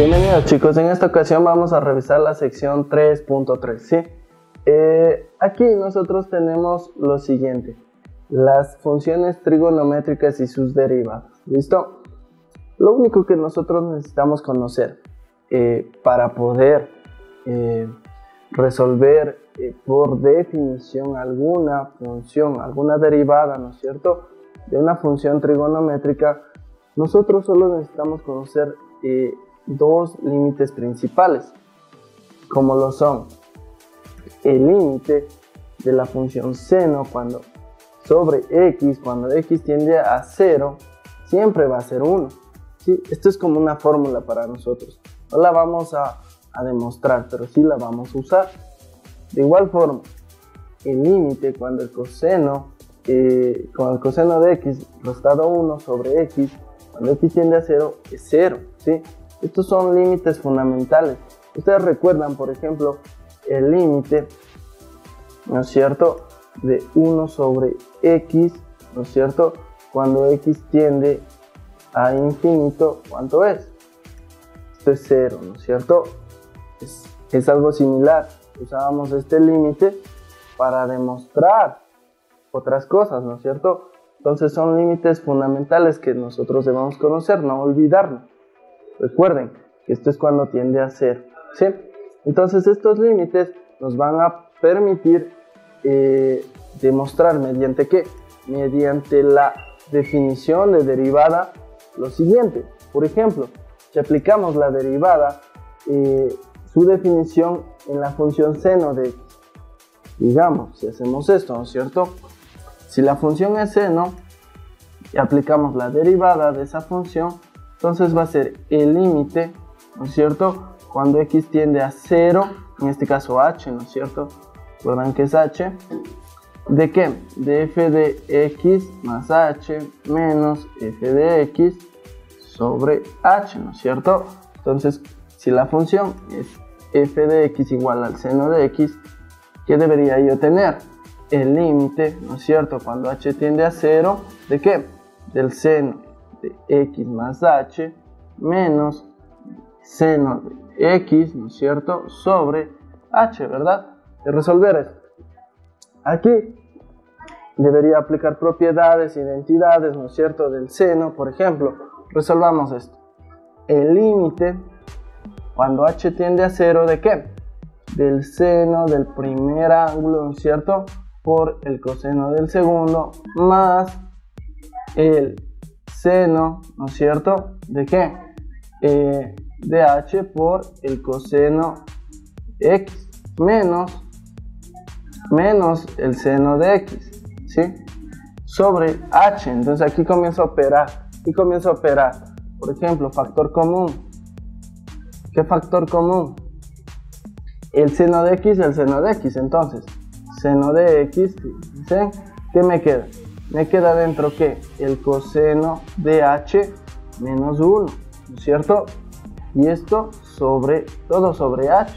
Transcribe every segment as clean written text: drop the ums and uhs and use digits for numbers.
Bienvenidos chicos, en esta ocasión vamos a revisar la sección 3.3, ¿sí? Aquí nosotros tenemos lo siguiente, las funciones trigonométricas y sus derivadas, ¿listo? Lo único que nosotros necesitamos conocer para poder resolver por definición alguna función, alguna derivada, ¿no es cierto?, de una función trigonométrica, nosotros solo necesitamos conocer dos límites principales, como lo son el límite de la función seno sobre x, cuando x tiende a 0, siempre va a ser 1. ¿Sí? Esto es como una fórmula para nosotros. No la vamos a demostrar, pero sí la vamos a usar. De igual forma, el límite cuando el coseno de x restado 1 sobre x, cuando x tiende a 0, es 0. ¿Sí? Estos son límites fundamentales. Ustedes recuerdan, por ejemplo, el límite, ¿no es cierto?, de 1 sobre x, ¿no es cierto?, cuando x tiende a infinito, ¿cuánto es? Esto es 0, ¿no es cierto? Es algo similar. Usábamos este límite para demostrar otras cosas, ¿no es cierto? Entonces son límites fundamentales que nosotros debemos conocer, no olvidarnos. Recuerden que esto es cuando tiende a 0, ¿sí? Entonces estos límites nos van a permitir demostrar mediante ¿qué? Mediante la definición de derivada lo siguiente. Por ejemplo, si aplicamos la derivada, su definición en la función seno de x, digamos, si hacemos esto, ¿no es cierto? Si la función es seno y aplicamos la derivada de esa función, entonces va a ser el límite, ¿no es cierto?, cuando x tiende a 0, en este caso h, ¿no es cierto? Recuerdan que es h. ¿De qué? De f de x más h menos f de x sobre h, ¿no es cierto? Entonces, si la función es f de x igual al seno de x, ¿qué debería yo tener? El límite, ¿no es cierto?, cuando h tiende a 0, ¿de qué? Del seno de x más h menos seno de x, ¿no es cierto?, sobre h, ¿verdad? De resolver esto. Aquí debería aplicar propiedades, identidades, ¿no es cierto?, del seno. Por ejemplo, resolvamos esto. El límite cuando h tiende a 0, ¿de qué? Del seno del primer ángulo, ¿no es cierto?, por el coseno del segundo, más el seno, ¿no es cierto?, ¿de qué? De h por el coseno de x, menos el seno de x, ¿sí?, sobre h. Entonces aquí comienzo a operar. Por ejemplo, factor común. ¿Qué factor común? El seno de x, entonces seno de x, ¿sí? ¿Qué me queda? Me queda dentro ¿qué? El coseno de h menos 1, ¿no es cierto? Y esto sobre todo sobre h.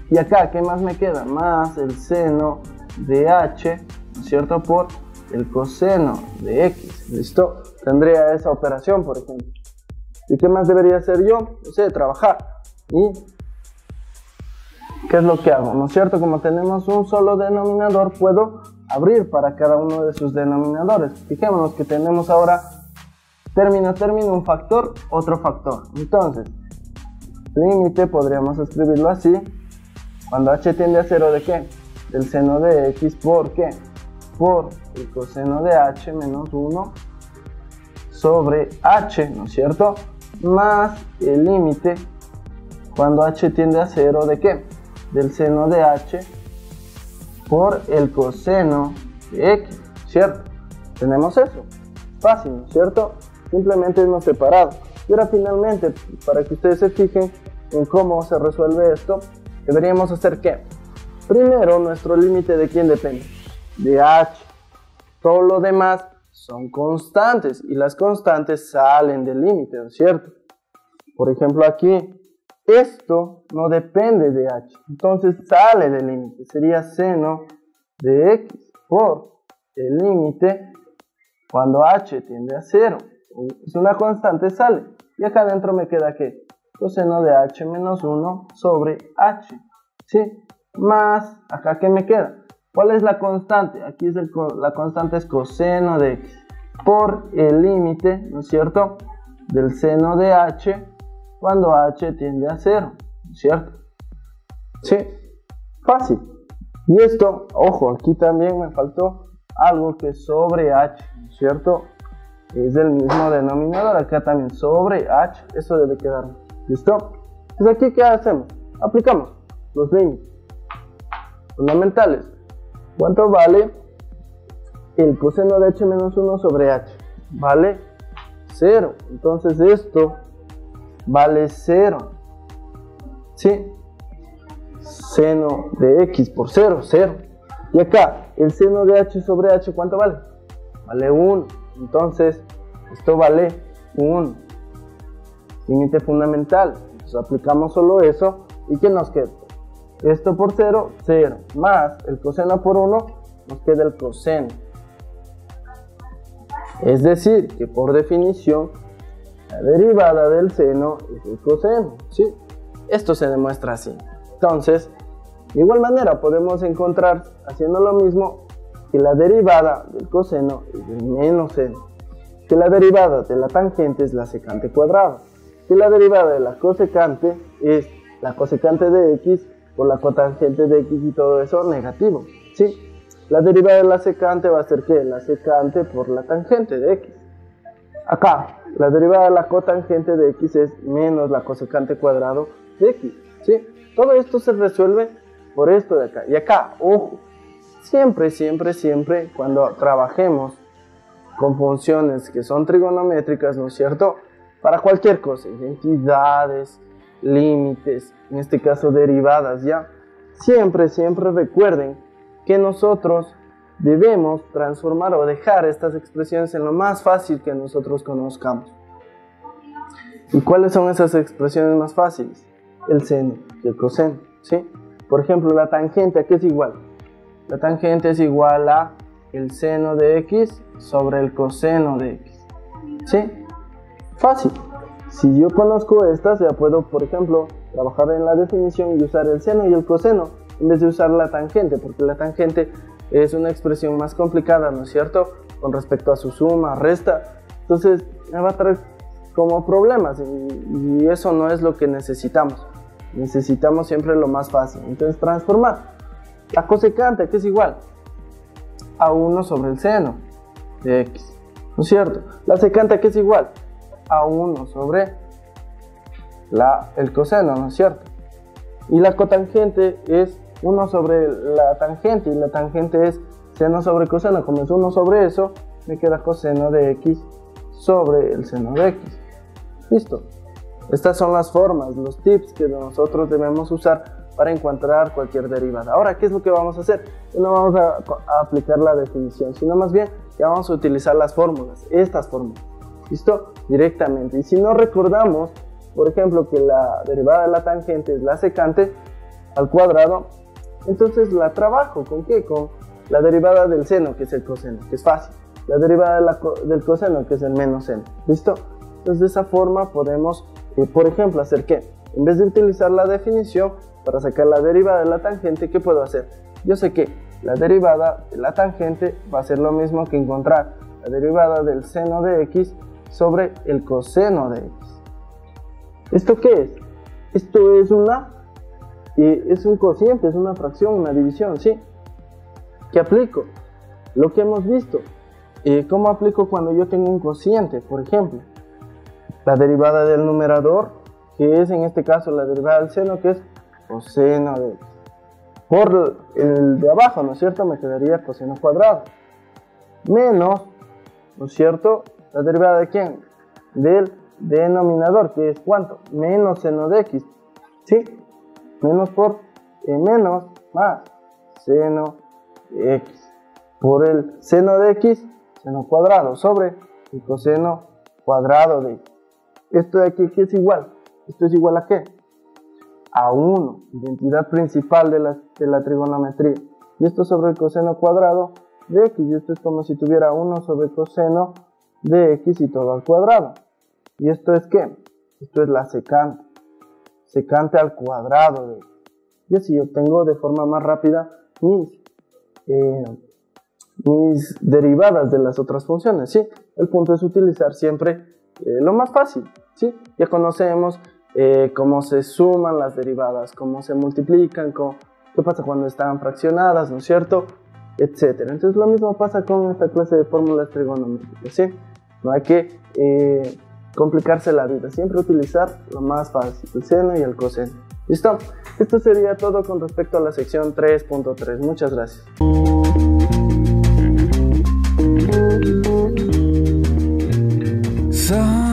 Y acá, ¿qué más me queda? Más el seno de h, ¿no es cierto?, por el coseno de x. ¿Listo? Tendría esa operación, por ejemplo. ¿Y qué más debería hacer yo? No sé, trabajar. ¿Y qué es lo que hago? ¿No es cierto? Como tenemos un solo denominador, puedo abrir para cada uno de sus denominadores. Fijémonos que tenemos ahora término, un factor, otro factor. Entonces, límite podríamos escribirlo así. Cuando h tiende a 0, ¿de qué? Del seno de x, ¿por qué? Por el coseno de h menos 1 sobre h, ¿no es cierto?, más el límite cuando h tiende a 0, ¿de qué? Del seno de h por el coseno de x, ¿cierto? Tenemos eso. Fácil, ¿no es cierto? Simplemente hemos separado. Y ahora finalmente, para que ustedes se fijen en cómo se resuelve esto, deberíamos hacer ¿qué? Primero, nuestro límite, ¿de quién depende? De h. Todo lo demás son constantes y las constantes salen del límite, ¿no es cierto? Por ejemplo, aquí, esto no depende de h, entonces sale del límite. Sería seno de x por el límite cuando h tiende a 0. Es una constante, sale. Y acá adentro me queda ¿qué? coseno de h menos 1 sobre h, ¿sí? Más, acá ¿qué me queda? ¿Cuál es la constante? Aquí es la constante es coseno de x por el límite, ¿no es cierto?, del seno de h cuando h tiende a 0, ¿no es cierto? Sí, fácil. Y esto, ojo, aquí también me faltó algo que es sobre h, ¿no es cierto? Es del mismo denominador, acá también sobre h, eso debe quedar. ¿Listo? Entonces aquí ¿qué hacemos? Aplicamos los límites fundamentales. ¿Cuánto vale el coseno de h menos 1 sobre h? Vale 0. Entonces esto vale 0. ¿Sí? Seno de x por 0, 0. Y acá, el seno de h sobre h, ¿cuánto vale? Vale 1. Entonces, esto vale 1. Límite fundamental. Entonces aplicamos solo eso. ¿Y qué nos queda? Esto por 0, 0. Más el coseno por 1, nos queda el coseno. Es decir, que por definición, la derivada del seno es el coseno, ¿sí? Esto se demuestra así. Entonces, de igual manera podemos encontrar, haciendo lo mismo, que la derivada del coseno es el menos seno, que la derivada de la tangente es la secante cuadrada, que la derivada de la cosecante es la cosecante de x por la cotangente de x y todo eso negativo, ¿sí? La derivada de la secante va a ser ¿qué? La secante por la tangente de x. Acá, la derivada de la cotangente de x es menos la cosecante cuadrado de x, ¿sí? Todo esto se resuelve por esto de acá. Y acá, ojo, siempre, cuando trabajemos con funciones que son trigonométricas, ¿no es cierto? Para cualquier cosa, identidades, límites, en este caso derivadas, ¿ya? Siempre recuerden que nosotros debemos transformar o dejar estas expresiones en lo más fácil que nosotros conozcamos. ¿Y cuáles son esas expresiones más fáciles? El seno y el coseno, ¿sí? Por ejemplo, la tangente, ¿a qué es igual? La tangente es igual a el seno de x sobre el coseno de x, ¿sí? Fácil. Si yo conozco estas, ya puedo, por ejemplo, trabajar en la definición y usar el seno y el coseno en vez de usar la tangente, porque la tangente es una expresión más complicada, ¿no es cierto?, con respecto a su suma, resta. Entonces me va a traer como problemas y eso no es lo que necesitamos. Necesitamos siempre lo más fácil. Entonces transformar la cosecante, que es igual a 1 sobre el seno de x, ¿no es cierto? La secante, que es igual a 1 sobre el coseno, ¿no es cierto? Y la cotangente es 1 sobre la tangente, y la tangente es seno sobre coseno. Como es 1 sobre eso, me queda coseno de x sobre el seno de x. Listo. Estas son las formas, los tips que nosotros debemos usar para encontrar cualquier derivada. Ahora, ¿qué es lo que vamos a hacer? No vamos a aplicar la definición, sino más bien ya vamos a utilizar las fórmulas, estas fórmulas. ¿Listo? Directamente. Y si no recordamos, por ejemplo, que la derivada de la tangente es la secante al cuadrado, entonces la trabajo ¿con qué? Con la derivada del seno, que es el coseno, que es fácil. La derivada del coseno, que es el menos seno. ¿Listo? Entonces de esa forma podemos, por ejemplo, hacer ¿qué? En vez de utilizar la definición para sacar la derivada de la tangente, ¿qué puedo hacer? Yo sé que la derivada de la tangente va a ser lo mismo que encontrar la derivada del seno de x sobre el coseno de x. ¿Esto qué es? Esto es es un cociente, es una fracción, una división, ¿sí? ¿Qué aplico? Lo que hemos visto. ¿Cómo aplico cuando yo tengo un cociente? Por ejemplo, la derivada del numerador, que es en este caso la derivada del seno, que es coseno de x. Por el de abajo, ¿no es cierto? Me quedaría coseno cuadrado. Menos, ¿no es cierto? ¿La derivada de quién? Del denominador, que es ¿cuánto? Menos seno de x, ¿sí? Menos por menos más seno de x. Por el seno de x, seno cuadrado, sobre el coseno cuadrado de x. Esto de aquí, ¿qué es igual? ¿Esto es igual a qué? A 1, identidad principal de la trigonometría. Y esto sobre el coseno cuadrado de x. Y esto es como si tuviera 1 sobre coseno de x y todo al cuadrado. ¿Y esto es qué? Esto es la secante. secante al cuadrado. Y así obtengo de forma más rápida mis derivadas de las otras funciones, ¿sí? El punto es utilizar siempre lo más fácil, ¿sí? Ya conocemos cómo se suman las derivadas, cómo se multiplican, qué pasa cuando están fraccionadas, ¿no es cierto? Etcétera. Entonces lo mismo pasa con esta clase de fórmulas trigonométricas, ¿sí? No hay que complicarse la vida, siempre utilizar lo más fácil, el seno y el coseno. ¿Listo? Esto sería todo con respecto a la sección 3.3. Muchas gracias. So